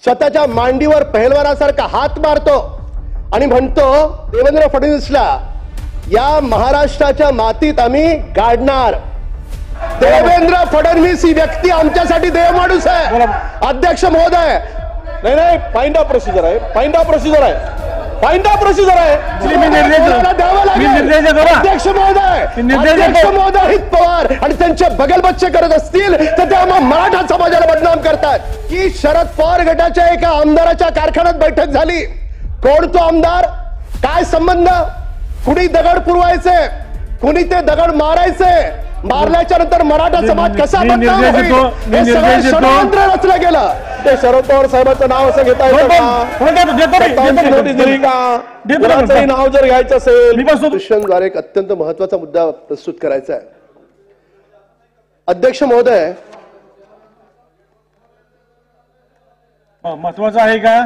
स्वतःच्या मांडीवर पहिलवानासारखा हात मारतो आणि म्हणतो देवेंद्र फडणवीसला या महाराष्ट्राच्या मातीत आम्ही गाडणार। देवेंद्र फडणवीस ही व्यक्ती आमच्यासाठी देव माणूस आहे। अध्यक्ष महोदय, नाही फाइंड ऑफ प्रोसिजर आहे, फाइंड ऑफ प्रोसिजर आहे, फाइंड ऑफ प्रोसिजर आहे। अध्यक्ष महोदय, अध्यक्ष महोदय अजित पवार आणि त्यांचे बगल बच्चे करत असतील तर ते आम्हा मराठा समाजाला बदनाम करतात की शरद पवार गटाच्या एका आमदाराच्या कारखान्यात बैठक झाली। कोण तो आमदार, काय संबंध, कुणी दगड पुरवायचे, कुणी ते दगड मारायचे, मारल्याच्या नंतर मराठा समाज कसा बदनाम होईल हे सगळं षडयंत्र रचलं गेलं। ते शरद पवार साहेबांचं नाव असं घेता येतं का? नोटीस दिली का? कोणाचंही नाव जर घ्यायचं असेल द्वारे एक अत्यंत महत्वाचा मुद्दा प्रस्तुत करायचा आहे। अध्यक्ष महोदय, महत्वाचं आहे का?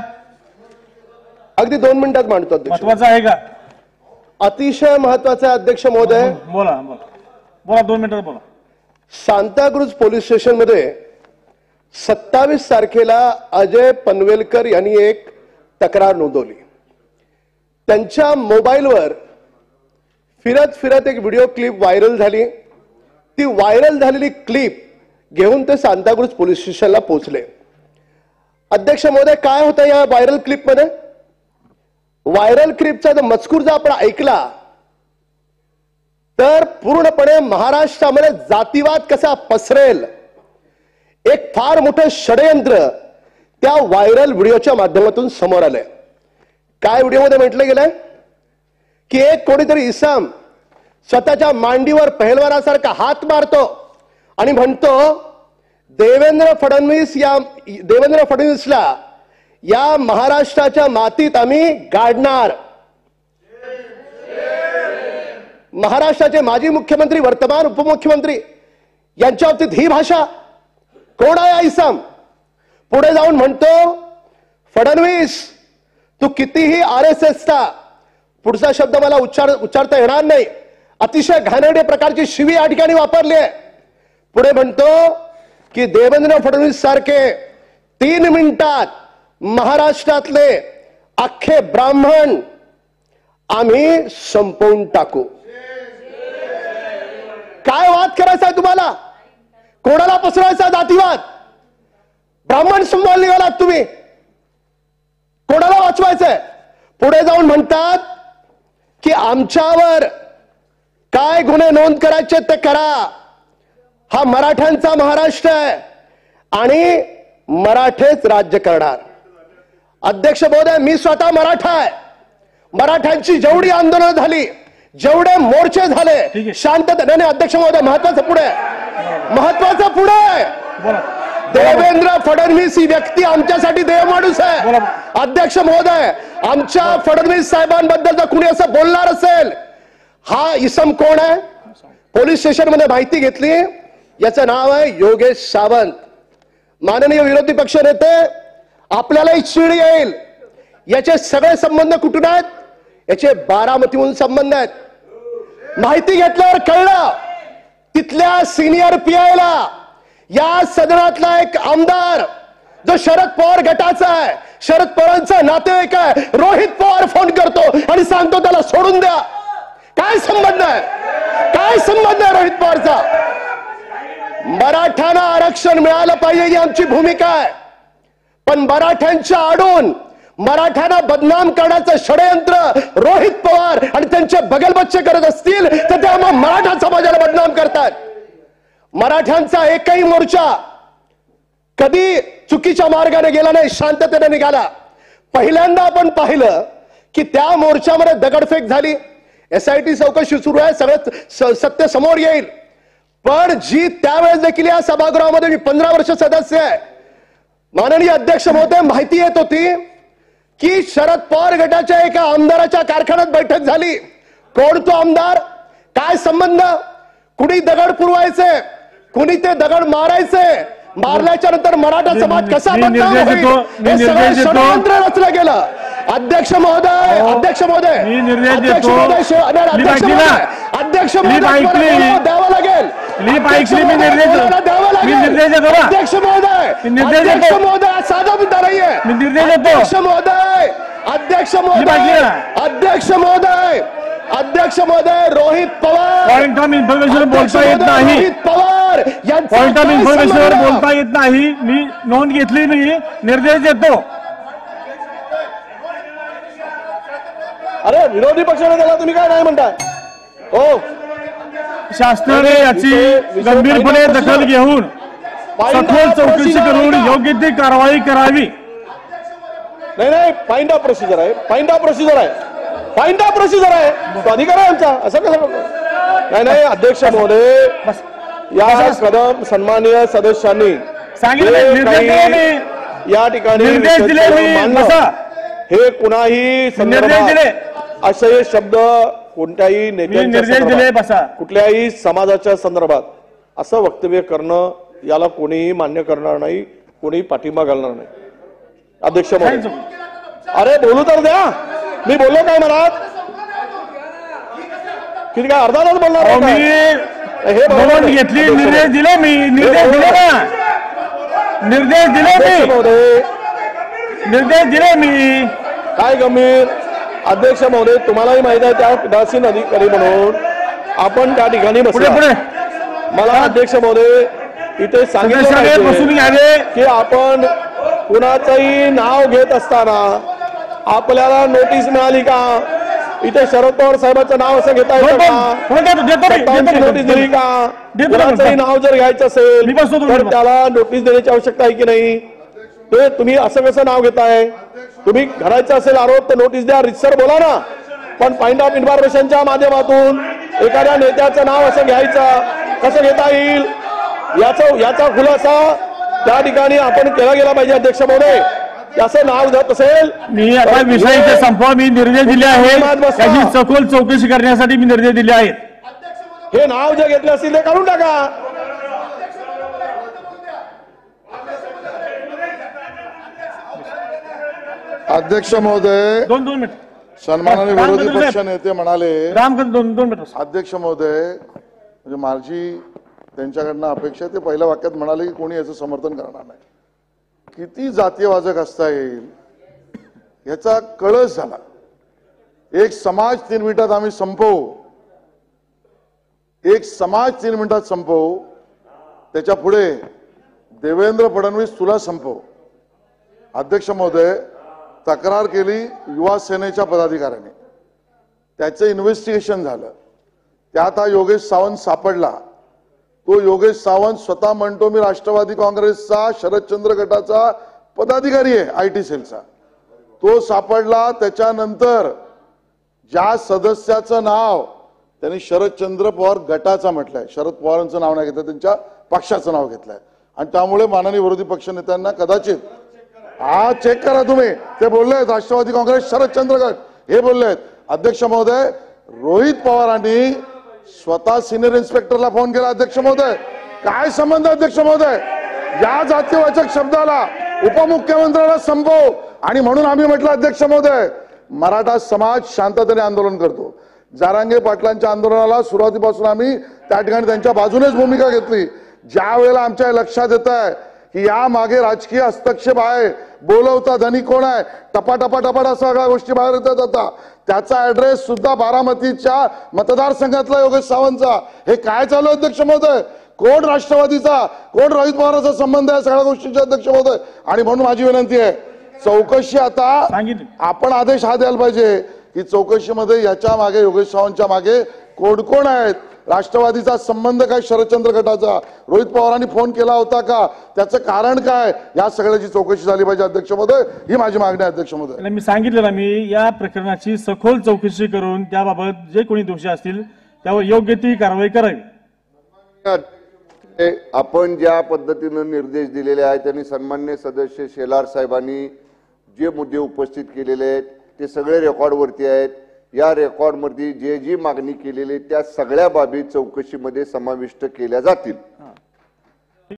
अगदी 2 मिनिटात मांडतो। महत्वाचं आहे का? अतिशय महत्वाचं आहे अध्यक्ष महोदय। बोला बोला बोला, 2 मिनिटात बोला। सांताक्रूज पोलीस स्टेशन मध्ये 27 तारखेला अजय पनवेलकर यांनी एक तक्रार नोंदवली। त्यांच्या मोबाईलवर फिरत फिरत एक व्हिडिओ क्लिप व्हायरल झाली। ती व्हायरल झालेली क्लिप घेऊन ते सांताक्रूज पोलीस स्टेशनला पोहोचले। अध्यक्ष महोदय, काय होतं या व्हायरल क्लिप मध्ये? व्हायरल क्लिपचा जर मजकूर जर आपण ऐकला तर पूर्णपणे महाराष्ट्रामध्ये जातीवाद कसा पसरेल एक फार मोठं षडयंत्र त्या व्हायरल व्हिडिओच्या माध्यमातून समोर आलंय। काय व्हिडिओमध्ये म्हटलं गेलंय की एक कोणीतरी इसम स्वतःच्या मांडीवर पहिलवानासारखा हात मारतो आणि म्हणतो देवेंद्र फडणवीसला या महाराष्ट्राच्या मातीत आम्ही गाडणार। महाराष्ट्राचे माजी मुख्यमंत्री, वर्तमान उपमुख्यमंत्री यांच्या बाबतीत ही भाषा? कोण आहे इसम? पुढे जाऊन म्हणतो फडणवीस तू कितीही आरएसएसचा, पुढचा शब्द मला उच्चारता येणार नाही, अतिशय घाणेरडे प्रकारची शिवी या ठिकाणी वापरली आहे। पुढे म्हणतो की देवेंद्र फडणवीस सारखे 3 मिनिटात महाराष्ट्रातले अख्खे ब्राह्मण आम्ही संपवून टाकू। काय वाद करायचा आहे तुम्हाला? कोणाला पसरवायचा जातीवाद? ब्राह्मण संभाळ निघालात तुम्ही, कोणाला वाचवायचंय? पुढे जाऊन म्हणतात की आमच्यावर काय गुन्हे नोंद करायचे ते करा, हा मराठ्यांचा महाराष्ट्र आहे आणि मराठेच राज्य करणार। अध्यक्ष महोदय, मी स्वतः मराठा आहे। मराठ्यांची जेवढी आंदोलनं झाली, जेवढे मोर्चे झाले, शांतता नाही। अध्यक्ष महोदय, महत्वाचं पुढे देवेंद्र फडणवीस ही व्यक्ती आमच्यासाठी देव माणूस आहे। अध्यक्ष महोदय, आमच्या फडणवीस साहेबांबद्दल जर कुणी असं बोलणार असेल, हा इसम कोण आहे? पोलीस स्टेशन मध्ये माहिती घेतली, याचं नाव आहे योगेश सावंत। माननीय विरोधी पक्ष नेते, आपल्यालाही चीड येईल, याचे सगळे संबंध कुठून आहेत? याचे बारामतीहून संबंध आहेत। माहिती घेतल्यावर कळलं तिथल्या सिनियर पीआयला या सदनातला एक आमदार जो शरद पवार गटाचा आहे, शरद पवारांचा नातेवाईक आहे, रोहित पवार फोन करतो आणि सांगतो त्याला सोडून द्या। काय संबंध आहे? काय संबंध आहे रोहित पवारचा? मराठ्यांना आरक्षण मिळालं पाहिजे ही आमची भूमिका आहे, पण मराठ्यांच्या आडून मराठ्यांना बदनाम करण्याचं षडयंत्र रोहित पवार आणि त्यांचे बगल बच्चे करत असतील तर ते आम्हा मराठा समाजाला बदनाम करतात। मराठ्यांचा एकही मोर्चा कधी चुकीच्या मार्गाने गेला नाही, शांततेने निघाला। पहिल्यांदा आपण पाहिलं की त्या मोर्चामध्ये दगडफेक झाली, एसआयटी चौकशी सुरू आहे, सगळं सत्य समोर येईल। पण जी त्यावेळेस देखील या सभागृहामध्ये मी 15 वर्ष सदस्य आहे, माननीय अध्यक्ष महोदय, माहिती येत होती की शरद पवार गटाच्या एका आमदाराच्या कारखान्यात बैठक झाली। कोण तो आमदार, काय संबंध, कुणी दगड पुरवायचे, कुणी ते दगड मारायचे, मारल्याच्या नंतर मराठा समाज कसा बदनाम होईल हे सगळं षडयंत्र रचलं गेलं। अध्यक्ष महोदय, अध्यक्ष क्लिप ऐकली. द्यावं लागेल. क्लिप ऐकली. मी निर्देश द्यावं मी लागेल. निर्देश देतो ना. अध्यक्ष महोदय, मी निर्देश देतो. अध्यक्ष महोदय, साधा मुद्दा नाहीये. मी निर्देश देतो. अध्यक्ष महोदय, अध्यक्ष महोदय, अध्यक्ष महोदय, अध्यक्ष महोदय, Rohit Pawar point of information बोलता येत नाही. रोहित पवार यांचा पॉइंट ऑफ काय इन्फॉर्मेशनवर संबंध? बोलता येत नाही. मी नोंद घेतली. मी निर्देश देतो. अरे विरोधी पक्षाने त्याला तुम्ही काय नाही म्हणताय हो. शासनाने याची गंभीरपणे दखल घेऊन सखोल चौकशी करून योग्य ती कारवाई करावी. नाही नाही, फाइंड ऑफ प्रोसिजर आहे. फाइंड ऑफ प्रोसिजर आहे. फाइंड ऑफ प्रोसिजर आहे. तो अधिकार आहे आमचा. असं कसं? नाही नाही, अध्यक्ष महोदय, या कदम सन्माननीय सदस्यांनी सांगितलं. जे निर्देश दिले काही मी. या ठिकाणी निर्देश दिले मी. मानलं, बसा. हे कुणाही निर्देश दिले. संदर्भात असे शब्द कोणत्याही मी नेत्यांच्या निर्देश दिले. संदर्भात, बसा. कुठल्याही समाजाच्या संदर्भात असं वक्तव्य करणं याला कोणीही मान्य करणार नाही, कोणीही पाठिंबा घालणार नाही. अध्यक्ष महोदय, अरे बोलू तर द्या. मी बोललो काय मनात? किती काय अर्धा तास बोलणार अहो, आहे मी काय? हे बरोबर नोंद नाही. घेतली. निर्देश दिले. मी निर्देश दिले ना. निर्देश दिले अध्यक्ष मी. महोदय, निर्देश दिले मी. काय गंभीर? अध्यक्ष महोदय, तुम्हालाही माहिती आहे त्या पीठासीन अधिकारी म्हणून आपण त्या ठिकाणी पुढे बसलो. पुढे मला अध्यक्ष महोदय इथे सांगितलं सदस्याने बसून पाहिजे घ्यावे. की आपण कुणाचंही नाव घेत असताना आपल्याला नोटीस मिळाली का? इथे शरद पवार साहेबांचं नाव असं घेता येतं का? सत्तावन्नची नोटीस दिली का? कुणाचंही नाव जर घ्यायचं असेल मी बसतो तुम्ही तर बसा. त्याला नोटीस देण्याची आवश्यकता आहे की नाही? ते तुम्ही असं कसं नाव घेताय? तुम्ही घडायचं असेल आरोप तर नोटीस द्या, रितसर बोला ना. पण फाइंड ऑफ इन्फॉर्मेशनच्या माध्यमातून एखाद्या नेत्याचं नाव असं घ्यायचं कसं घेता येईल? याचा खुलासा त्या ठिकाणी आपण केला गेला पाहिजे. अध्यक्ष महोदय, असं नाव जात असेल मी आता विषयाचे संपवा. मी निर्देश दिले आहेत. त्याची सखोल चौकशी करण्यासाठी मी निर्देश दिले आहेत. हे नाव जे घेतले असतील ते काढून टाका. अध्यक्ष महोदय, दोन मिनिट. सन्माननीय विरोधी पक्ष नेते म्हणाले, राम दोन मिनिट. अध्यक्ष महोदय, म्हणजे माझी त्यांच्याकडनं अपेक्षा, ते पहिल्या वाक्यात म्हणाले की कोणी याचं समर्थन करणार नाही. किती जातीयवाचक असता येईल याचा कळस झाला. एक समाज 3 मिनिटात आम्ही संपवू, एक समाज 3 मिनिटात संपवू, त्याच्या पुढे देवेंद्र फडणवीस तुला संपवू. अध्यक्ष महोदय, तक्रार केली युवा सेनेच्या पदाधिकाऱ्यांनी, त्याचं इन्व्हेस्टिगेशन झालं. त्यात हा योगेश सावंत सापडला. तो योगेश सावंत स्वतः म्हणतो मी राष्ट्रवादी काँग्रेसचा शरदचंद्र गटाचा पदाधिकारी आहे, आयटी सेलचा. तो सापडला. त्याच्यानंतर ज्या सदस्याचं नाव त्यांनी शरदचंद्र पवार गटाचा म्हटलंय, शरद पवारांचं नाव नाही घेतलं, त्यांच्या पक्षाचं नाव घेतलंय. आणि त्यामुळे माननीय विरोधी पक्ष नेत्यांना कदाचित, हा चेक करा तुम्ही, ते बोललेत राष्ट्रवादी काँग्रेस शरदचंद्र गट हे बोललेत. अध्यक्ष महोदय, रोहित पवारांनी स्वतः सिनियर इन्स्पेक्टरला फोन केला. अध्यक्ष महोदय, काय संबंध? अध्यक्ष महोदय, या जातीवाचक शब्दाला उपमुख्यमंत्र्याला संपव. आणि म्हणून आम्ही म्हटलं अध्यक्ष महोदय, मराठा समाज शांततेने आंदोलन करतो. जारांगे पाटलांच्या आंदोलनाला सुरुवातीपासून आम्ही त्या ठिकाणी त्यांच्या बाजूनेच भूमिका घेतली. ज्या वेळेला आमच्या लक्षात येत आहे की या मागे राजकीय हस्तक्षेप आहे, बोलवता धनी कोण आहे, टपाटपा सगळ्या गोष्टी बाहेर येतात. आता त्याचा ऍड्रेस सुद्धा बारामतीच्या मतदारसंघातला योगेश सावंतचा. हे काय चालू अध्यक्ष महोदय? कोण राष्ट्रवादीचा, कोण रोहित पवारांचा संबंध आहे सगळ्या गोष्टींचा अध्यक्ष महोदय. आणि म्हणून माझी विनंती आहे, चौकशी आता आपण आदेश हा द्यायला पाहिजे की चौकशीमध्ये याच्या मागे, योगेश सावंतच्या मागे कोण कोण आहेत, राष्ट्रवादीचा संबंध काय शरदचंद्र गटाचा, रोहित पवारांनी फोन केला होता का, त्याचं कारण काय, या सगळ्याची चौकशी झाली पाहिजे अध्यक्ष महोदय. ही माझी मागणी आहे अध्यक्ष महोदय. मी सांगितलेलं, मी या प्रकरणाची सखोल चौकशी करून त्याबाबत जे कोणी दोषी असतील त्यावर योग्य ती कारवाई करावी. आपण ज्या पद्धतीने निर्देश दिलेले आहेत त्यांनी सन्मान्य सदस्य शेलार साहेबांनी जे मुद्दे उपस्थित केलेले आहेत ते सगळे रेकॉर्डवरती आहेत. या रेकॉर्डमध्ये जे जी मागणी केलेली त्या सगळ्या बाबी चौकशीमध्ये समाविष्ट केल्या जातील.